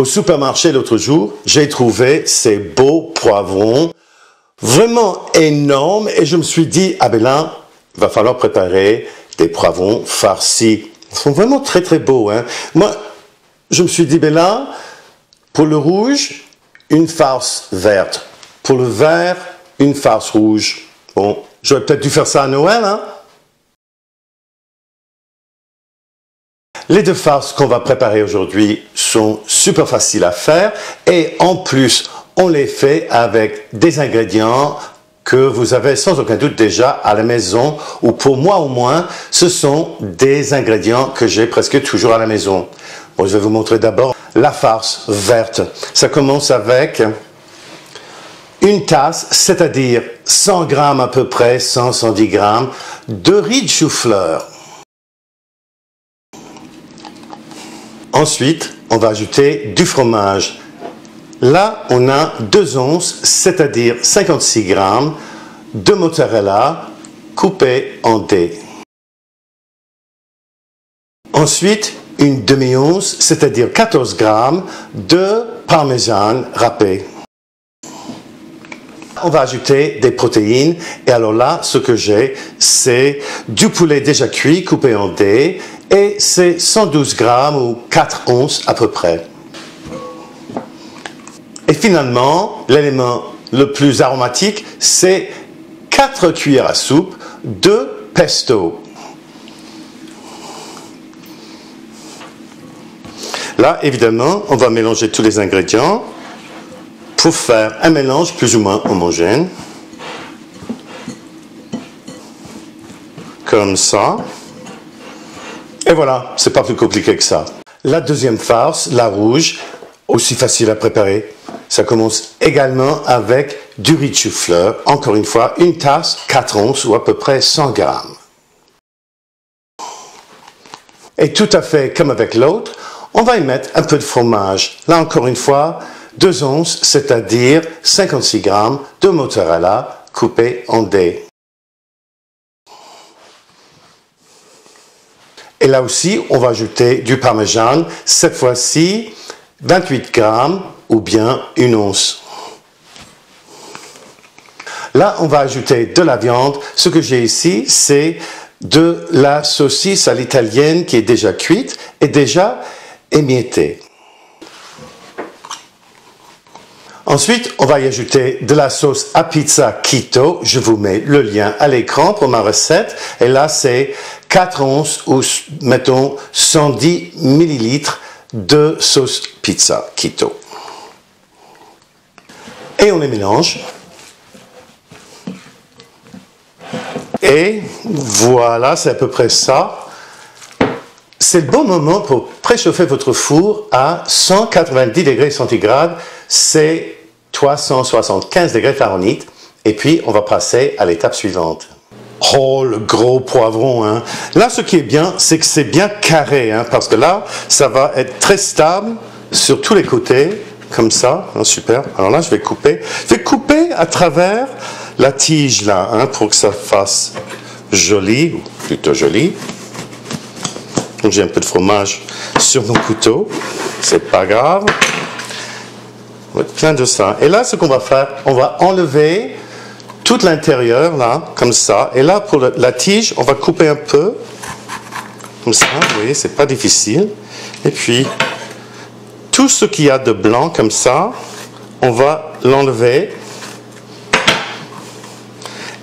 Au supermarché l'autre jour, j'ai trouvé ces beaux poivrons, vraiment énormes, et je me suis dit, ah ben là, il va falloir préparer des poivrons farcis. Ils sont vraiment très très beaux, hein. Moi, je me suis dit, ben là, pour le rouge, une farce verte. Pour le vert, une farce rouge. Bon, j'aurais peut-être dû faire ça à Noël, hein. Les deux farces qu'on va préparer aujourd'hui sont super faciles à faire et en plus, on les fait avec des ingrédients que vous avez sans aucun doute déjà à la maison ou pour moi au moins, ce sont des ingrédients que j'ai presque toujours à la maison. Bon, je vais vous montrer d'abord la farce verte. Ça commence avec une tasse, c'est-à-dire 100 grammes à peu près, 100-110 grammes de riz de chou-fleur. Ensuite, on va ajouter du fromage. Là, on a 2 onces, c'est-à-dire 56 grammes de mozzarella coupé en dés. Ensuite, une demi-once, c'est-à-dire 14 grammes de parmesan râpé. On va ajouter des protéines et alors là, ce que j'ai, c'est du poulet déjà cuit coupé en dés et c'est 112 grammes ou 4 onces à peu près. Et finalement, l'élément le plus aromatique, c'est 4 cuillères à soupe de pesto. Là, évidemment, on va mélanger tous les ingrédients pour faire un mélange plus ou moins homogène. Comme ça. Et voilà, c'est pas plus compliqué que ça. La deuxième farce, la rouge, aussi facile à préparer. Ça commence également avec du riz de chou-fleur. Encore une fois, une tasse, 4 onces ou à peu près 100 grammes. Et tout à fait comme avec l'autre, on va y mettre un peu de fromage. Là encore une fois, 2 onces, c'est-à-dire 56 grammes de mozzarella coupé en dés. Et là aussi, on va ajouter du parmesan, cette fois-ci 28 grammes ou bien 1 once. Là, on va ajouter de la viande. Ce que j'ai ici, c'est de la saucisse à l'italienne qui est déjà cuite et déjà émiettée. Ensuite, on va y ajouter de la sauce à pizza keto. Je vous mets le lien à l'écran pour ma recette. Et là, c'est 4 onces ou, mettons, 110 millilitres de sauce pizza keto. Et on les mélange. Et voilà, c'est à peu près ça. C'est le bon moment pour préchauffer votre four à 190 degrés centigrades. C'est 375 degrés Fahrenheit. Et puis, on va passer à l'étape suivante. Oh, le gros poivron, hein. Là, ce qui est bien, c'est que c'est bien carré, hein, parce que là, ça va être très stable sur tous les côtés, comme ça. Oh, super. Alors là, je vais couper. Je vais couper à travers la tige, là, hein, pour que ça fasse joli, ou plutôt joli. Donc, j'ai un peu de fromage sur mon couteau. C'est pas grave. On va être plein de ça. Et là, ce qu'on va faire, on va enlever tout l'intérieur, là, comme ça. Et là, pour la tige, on va couper un peu. Comme ça, vous voyez, c'est pas difficile. Et puis, tout ce qu'il y a de blanc, comme ça, on va l'enlever.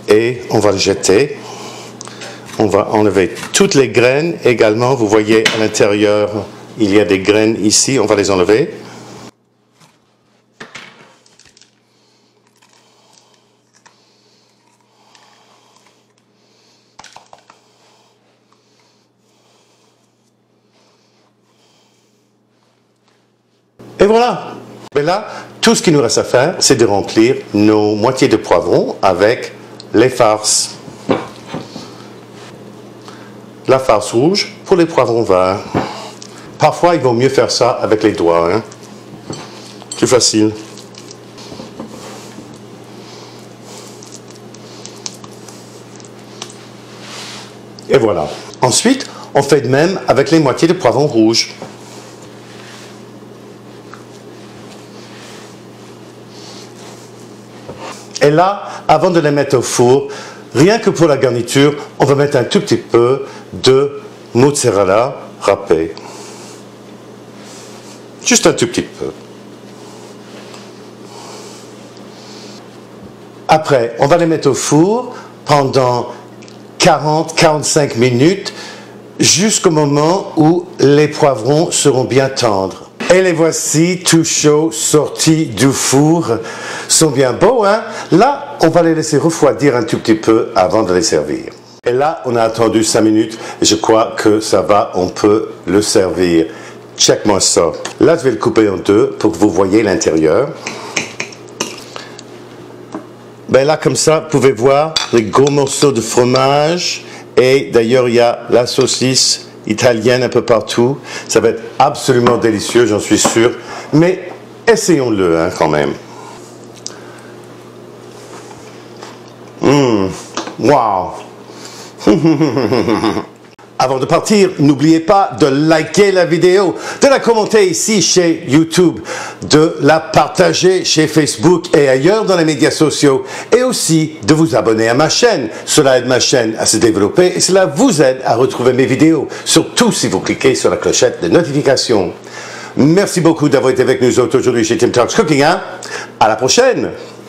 Et on va le jeter. On va enlever toutes les graines également. Vous voyez, à l'intérieur, il y a des graines ici. On va les enlever. Et voilà. Mais là, tout ce qu'il nous reste à faire, c'est de remplir nos moitiés de poivrons avec les farces. La farce rouge pour les poivrons verts. Parfois, il vaut mieux faire ça avec les doigts, hein. Plus facile. Et voilà. Ensuite, on fait de même avec les moitiés de poivrons rouges. Et là, avant de les mettre au four, rien que pour la garniture, on va mettre un tout petit peu de mozzarella râpé. Juste un tout petit peu. Après, on va les mettre au four pendant 40-45 minutes jusqu'au moment où les poivrons seront bien tendres. Et les voici tout chauds, sortis du four. Sont bien beaux, hein? Là, on va les laisser refroidir un tout petit peu avant de les servir. Et là, on a attendu 5 minutes et je crois que ça va, on peut le servir. Check-moi ça. Là, je vais le couper en deux pour que vous voyez l'intérieur. Ben là, comme ça, vous pouvez voir les gros morceaux de fromage. Et d'ailleurs, il y a la saucisse italienne un peu partout. Ça va être absolument délicieux, j'en suis sûr. Mais essayons-le hein, quand même. Wow. Avant de partir, n'oubliez pas de liker la vidéo, de la commenter ici chez YouTube, de la partager chez Facebook et ailleurs dans les médias sociaux, et aussi de vous abonner à ma chaîne. Cela aide ma chaîne à se développer et cela vous aide à retrouver mes vidéos, surtout si vous cliquez sur la clochette de notification. Merci beaucoup d'avoir été avec nous aujourd'hui chez Tim Talks Cooking. À la prochaine!